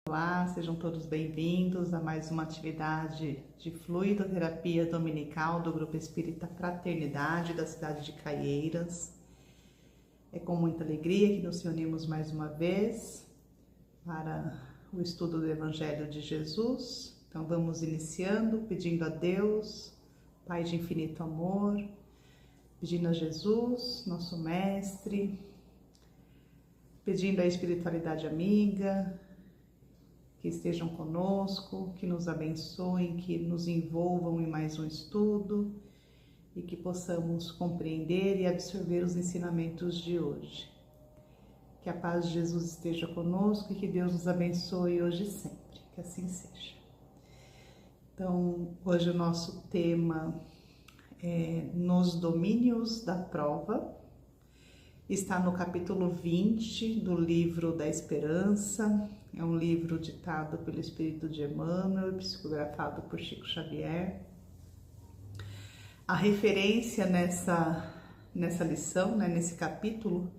Olá, sejam todos bem-vindos a mais uma atividade de fluidoterapia dominical do Grupo Espírita Fraternidade da cidade de Caieiras. É com muita alegria que nos reunimos mais uma vez para o estudo do Evangelho de Jesus. Então vamos iniciando pedindo a Deus, Pai de infinito amor, pedindo a Jesus, nosso Mestre, pedindo a espiritualidade amiga, que estejam conosco, que nos abençoem, que nos envolvam em mais um estudo e que possamos compreender e absorver os ensinamentos de hoje. Que a paz de Jesus esteja conosco e que Deus nos abençoe hoje e sempre, que assim seja. Então, hoje o nosso tema é Nos Domínios da Prova. Está no capítulo 20 do livro da Esperança. É um livro ditado pelo Espírito de Emmanuel, psicografado por Chico Xavier. A referência nessa lição, nesse capítulo,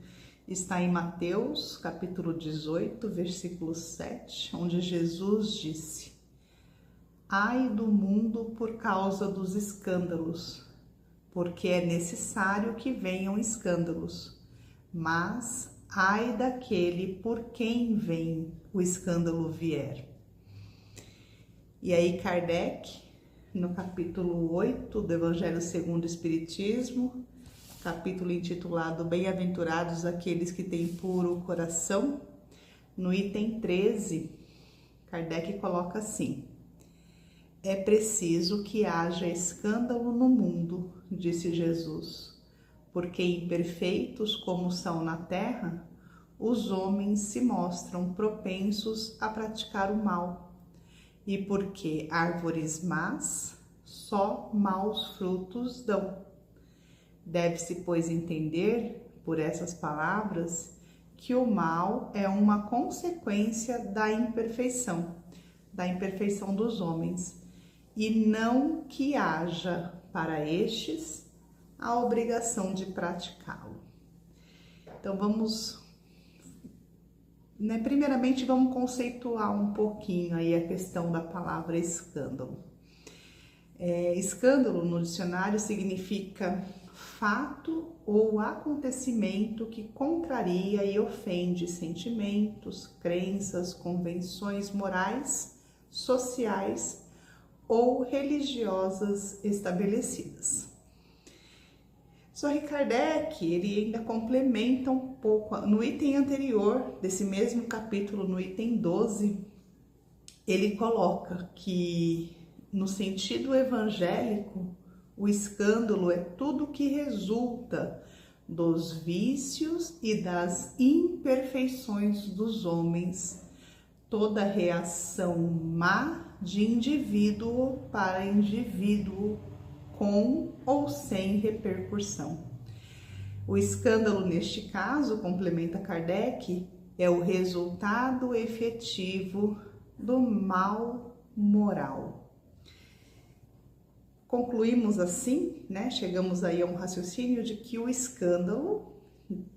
está em Mateus, capítulo 18, versículo 7, onde Jesus disse: Ai do mundo por causa dos escândalos, porque é necessário que venham escândalos. Mas ai daquele por quem vem o escândalo vier. E aí Kardec, no capítulo 8 do Evangelho segundo o Espiritismo, capítulo intitulado Bem-aventurados aqueles que têm puro coração, no item 13, Kardec coloca assim: É preciso que haja escândalo no mundo, disse Jesus, porque imperfeitos como são na terra, os homens se mostram propensos a praticar o mal, e porque árvores más só maus frutos dão. Deve-se, pois, entender, por essas palavras, que o mal é uma consequência da imperfeição dos homens, e não que haja para estes a obrigação de praticá-lo. Então primeiramente vamos conceituar um pouquinho aí a questão da palavra escândalo. Escândalo no dicionário significa fato ou acontecimento que contraria e ofende sentimentos, crenças, convenções morais, sociais ou religiosas estabelecidas. Só que Kardec, ele ainda complementa um pouco, no item anterior desse mesmo capítulo, no item 12, ele coloca que no sentido evangélico, o escândalo é tudo que resulta dos vícios e das imperfeições dos homens, toda reação má de indivíduo para indivíduo, com ou sem repercussão. O escândalo, neste caso, complementa Kardec, é o resultado efetivo do mal moral. Concluímos assim, chegamos aí a um raciocínio de que o escândalo,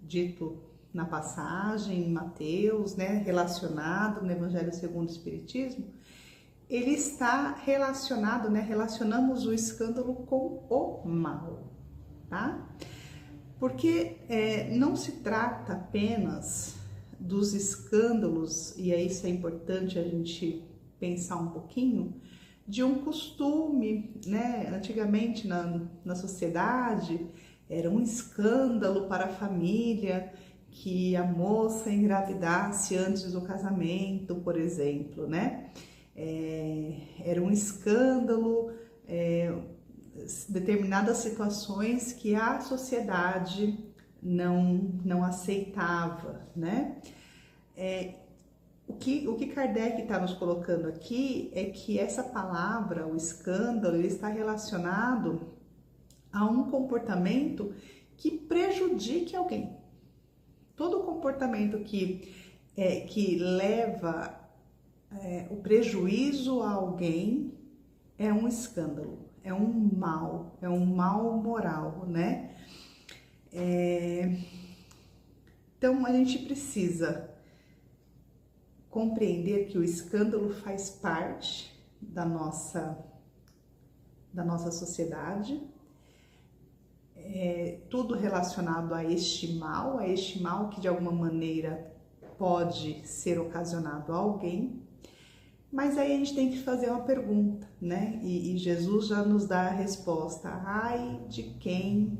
dito na passagem, em Mateus, relacionado no Evangelho segundo o Espiritismo, ele está relacionado, relacionamos o escândalo com o mal, tá? Porque não se trata apenas dos escândalos, e aí isso é importante a gente pensar um pouquinho, de um costume, Antigamente na sociedade era um escândalo para a família que a moça engravidasse antes do casamento, por exemplo, Era um escândalo, determinadas situações que a sociedade não aceitava, O que Kardec está nos colocando aqui é que essa palavra, o escândalo, ele está relacionado a um comportamento que prejudique alguém. Todo comportamento que leva o prejuízo a alguém é um escândalo, é um mal moral, Então a gente precisa compreender que o escândalo faz parte da nossa sociedade, tudo relacionado a este mal que de alguma maneira pode ser ocasionado a alguém. Mas aí a gente tem que fazer uma pergunta, né? E Jesus já nos dá a resposta: ai de quem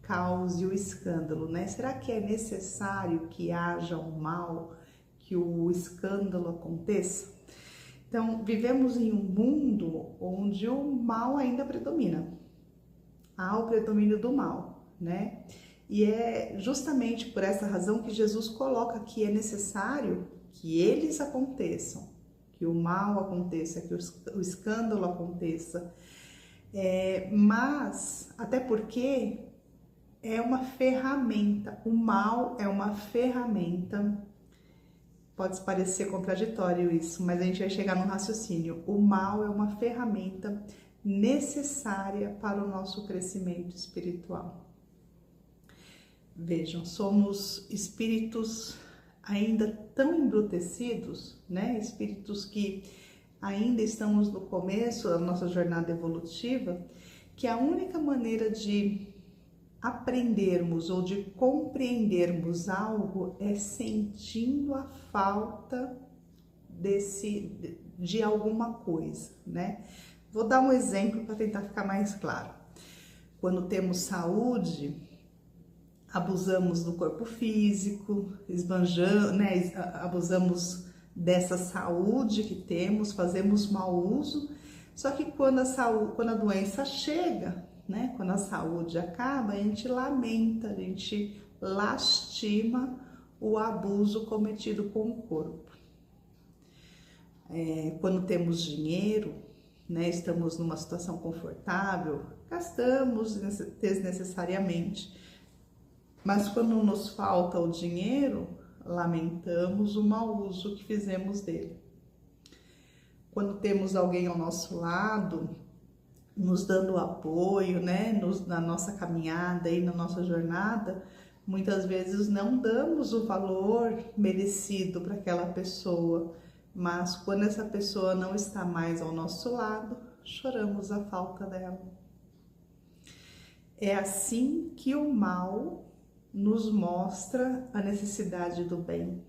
cause o escândalo, né? Será que é necessário que haja um mal, que o escândalo aconteça? Então, vivemos em um mundo onde o mal ainda predomina. Há o predomínio do mal, né? E é justamente por essa razão que Jesus coloca que é necessário que eles aconteçam, que o mal aconteça, que o escândalo aconteça, mas até porque é uma ferramenta, o mal é uma ferramenta. Pode parecer contraditório isso, mas a gente vai chegar no raciocínio. O mal é uma ferramenta necessária para o nosso crescimento espiritual. Vejam, somos espíritos ainda tão embrutecidos, né? Espíritos que ainda estamos no começo da nossa jornada evolutiva, que a única maneira de aprendermos ou de compreendermos algo é sentindo a falta de alguma coisa, né? Vou dar um exemplo para tentar ficar mais claro. Quando temos saúde, abusamos do corpo físico, esbanjamos, né? Abusamos dessa saúde que temos, fazemos mau uso. Só que quando a doença chega, né? Quando a saúde acaba, a gente lamenta, a gente lastima o abuso cometido com o corpo. Quando temos dinheiro, né? Estamos numa situação confortável, gastamos desnecessariamente. Mas quando nos falta o dinheiro, lamentamos o mau uso que fizemos dele. Quando temos alguém ao nosso lado, nos dando apoio, né, na nossa caminhada e na nossa jornada, muitas vezes não damos o valor merecido para aquela pessoa, mas quando essa pessoa não está mais ao nosso lado, choramos a falta dela. É assim que o mal nos mostra a necessidade do bem,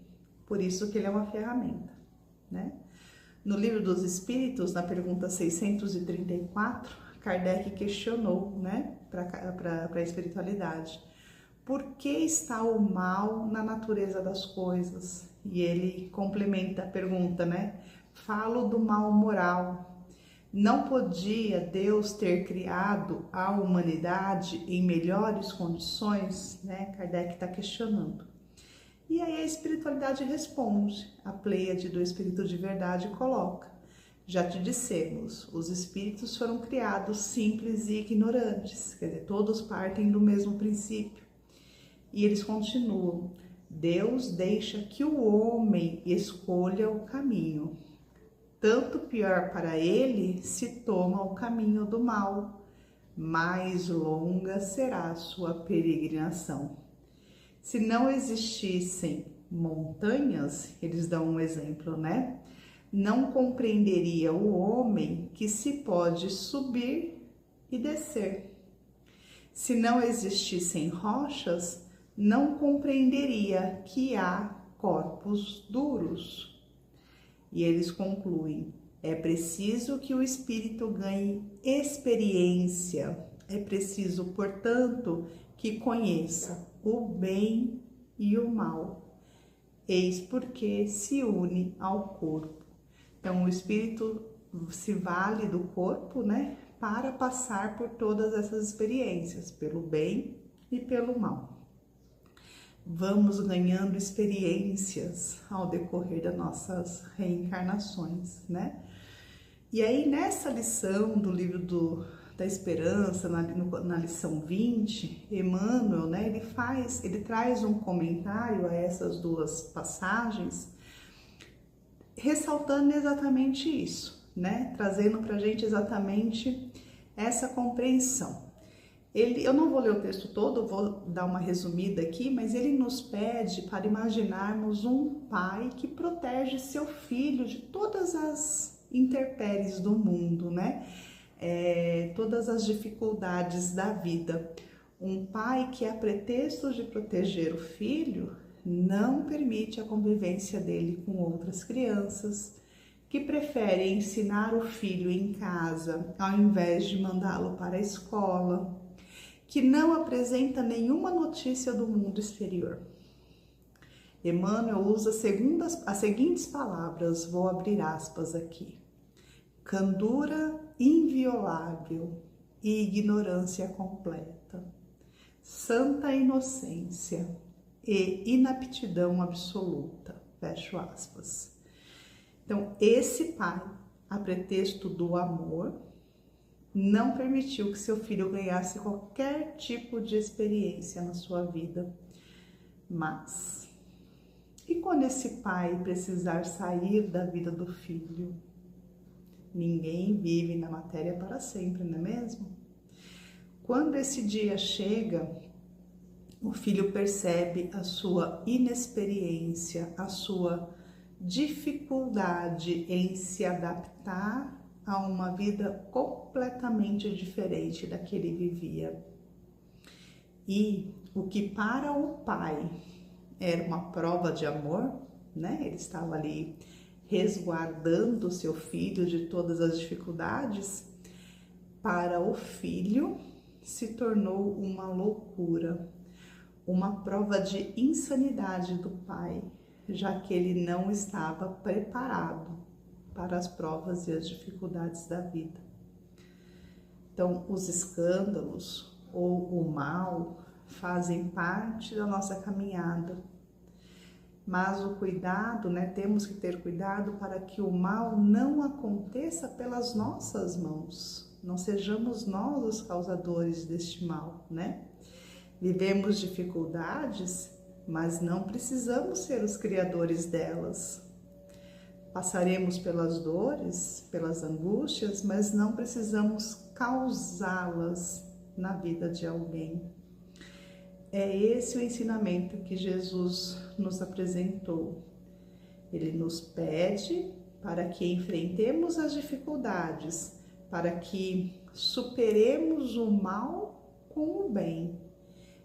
por isso que ele é uma ferramenta, né? No Livro dos Espíritos, na pergunta 634, Kardec questionou, né, para a espiritualidade: por que está o mal na natureza das coisas? E ele complementa a pergunta, né? Falo do mal moral. Não podia Deus ter criado a humanidade em melhores condições, né? Kardec está questionando. E aí a espiritualidade responde, a Pleiade do Espírito de Verdade coloca: já te dissemos, os espíritos foram criados simples e ignorantes, quer dizer, todos partem do mesmo princípio. E eles continuam: Deus deixa que o homem escolha o caminho. Tanto pior para ele se toma o caminho do mal, mais longa será a sua peregrinação. Se não existissem montanhas, eles dão um exemplo, né? Não compreenderia o homem que se pode subir e descer. Se não existissem rochas, não compreenderia que há corpos duros. E eles concluem: é preciso que o espírito ganhe experiência, é preciso, portanto, que conheça o bem e o mal. Eis porque se une ao corpo. Então, o espírito se vale do corpo, né, para passar por todas essas experiências, pelo bem e pelo mal. Vamos ganhando experiências ao decorrer das nossas reencarnações, né? E aí, nessa lição do livro da Esperança, na lição 20, Emmanuel, né, ele traz um comentário a essas duas passagens, ressaltando exatamente isso, né? Trazendo para a gente exatamente essa compreensão. eu não vou ler o texto todo, eu vou dar uma resumida aqui, mas ele nos pede para imaginarmos um pai que protege seu filho de todas as intempéries do mundo, né? Todas as dificuldades da vida. Um pai que, a pretexto de proteger o filho, não permite a convivência dele com outras crianças, que prefere ensinar o filho em casa ao invés de mandá-lo para a escola, que não apresenta nenhuma notícia do mundo exterior. Emmanuel usa as seguintes palavras, vou abrir aspas aqui: candura inviolável e ignorância completa, santa inocência e inaptidão absoluta, fecho aspas. Então, esse pai, a pretexto do amor, não permitiu que seu filho ganhasse qualquer tipo de experiência na sua vida. Mas, e quando esse pai precisar sair da vida do filho? Ninguém vive na matéria para sempre, não é mesmo? Quando esse dia chega, o filho percebe a sua inexperiência, a sua dificuldade em se adaptar a uma vida completamente diferente da que ele vivia. E o que para o pai era uma prova de amor, né? Ele estava ali resguardando seu filho de todas as dificuldades, para o filho se tornou uma loucura, uma prova de insanidade do pai, já que ele não estava preparado para as provas e as dificuldades da vida. Então, os escândalos ou o mal fazem parte da nossa caminhada, mas o cuidado, né, temos que ter cuidado para que o mal não aconteça pelas nossas mãos, não sejamos nós os causadores deste mal, né? Vivemos dificuldades, mas não precisamos ser os criadores delas. Passaremos pelas dores, pelas angústias, mas não precisamos causá-las na vida de alguém. É esse o ensinamento que Jesus nos apresentou. Ele nos pede para que enfrentemos as dificuldades, para que superemos o mal com o bem.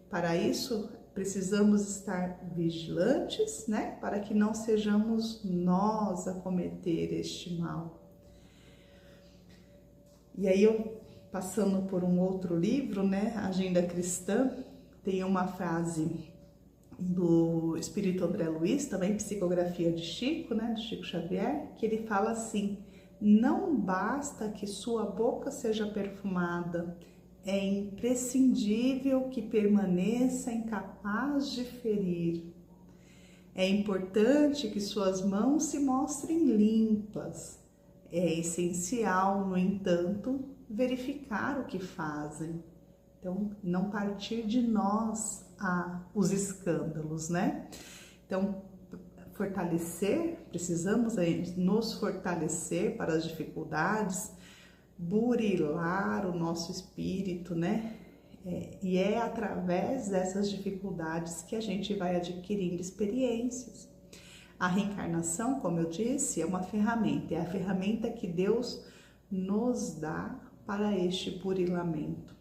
Para isso, precisamos estar vigilantes, né? Para que não sejamos nós a cometer este mal. E aí, eu passando por um outro livro, né? Agenda Cristã, tem uma frase do Espírito André Luiz, também psicografia de Chico, né? De Chico Xavier, que ele fala assim: não basta que sua boca seja perfumada, é imprescindível que permaneça incapaz de ferir. É importante que suas mãos se mostrem limpas. É essencial, no entanto, verificar o que fazem. Então, não partir de nós os escândalos, né? Então, precisamos nos fortalecer para as dificuldades, burilar o nosso espírito, né? E é através dessas dificuldades que a gente vai adquirindo experiências. A reencarnação, como eu disse, é uma ferramenta, é a ferramenta que Deus nos dá para este burilamento.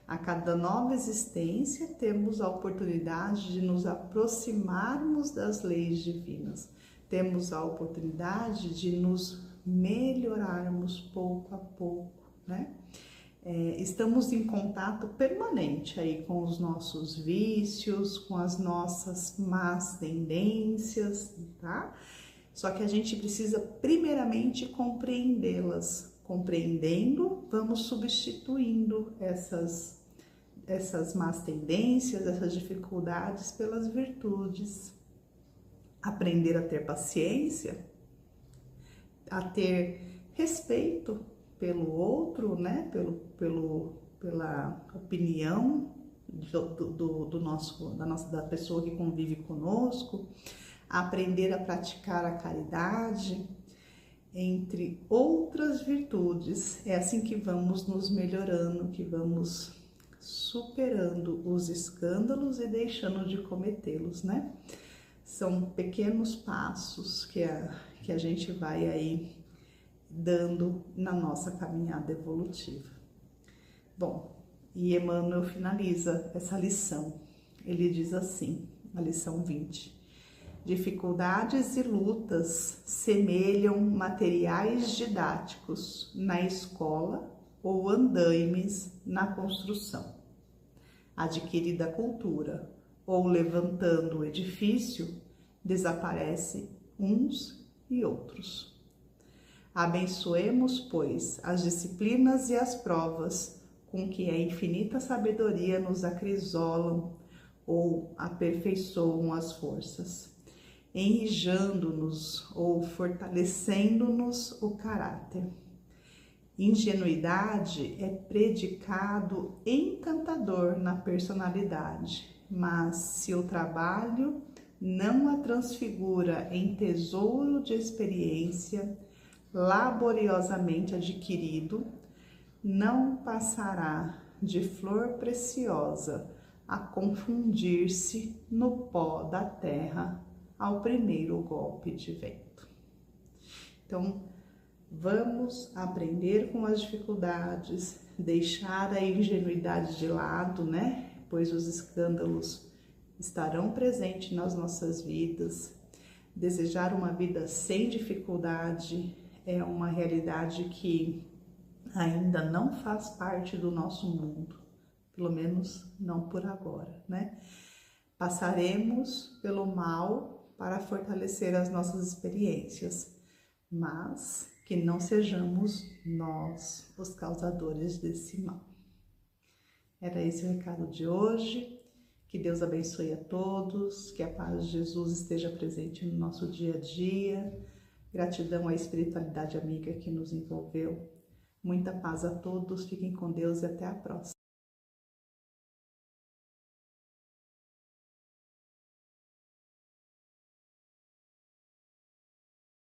A cada nova existência, temos a oportunidade de nos aproximarmos das leis divinas. Temos a oportunidade de nos melhorarmos pouco a pouco, né? Estamos em contato permanente aí com os nossos vícios, com as nossas más tendências, tá? Só que a gente precisa primeiramente compreendê-las. Compreendendo, vamos substituindo essas más tendências, essas dificuldades pelas virtudes. Aprender a ter paciência, a ter respeito pelo outro, né? Pela opinião da pessoa que convive conosco, aprender a praticar a caridade, entre outras virtudes. É assim que vamos nos melhorando, que vamos superando os escândalos e deixando de cometê-los, né? São pequenos passos que a gente vai aí dando na nossa caminhada evolutiva. Bom, e Emmanuel finaliza essa lição. Ele diz assim, a lição 20: dificuldades e lutas semelham materiais didáticos na escola ou andaimes na construção. Adquirida a cultura ou levantando o edifício, desaparece uns e outros. Abençoemos, pois, as disciplinas e as provas com que a infinita sabedoria nos acrisolam ou aperfeiçoam as forças, enrijando-nos ou fortalecendo-nos o caráter. Ingenuidade é predicado encantador na personalidade, mas se o trabalho não a transfigura em tesouro de experiência laboriosamente adquirido, não passará de flor preciosa a confundir-se no pó da terra ao primeiro golpe de vento. Então, vamos aprender com as dificuldades, deixar a ingenuidade de lado, né? Pois os escândalos estarão presentes nas nossas vidas. Desejar uma vida sem dificuldade é uma realidade que ainda não faz parte do nosso mundo, pelo menos não por agora, né? Passaremos pelo mal para fortalecer as nossas experiências, mas que não sejamos nós os causadores desse mal. Era esse o recado de hoje. Que Deus abençoe a todos, que a paz de Jesus esteja presente no nosso dia a dia. Gratidão à espiritualidade amiga que nos envolveu. Muita paz a todos, fiquem com Deus e até a próxima.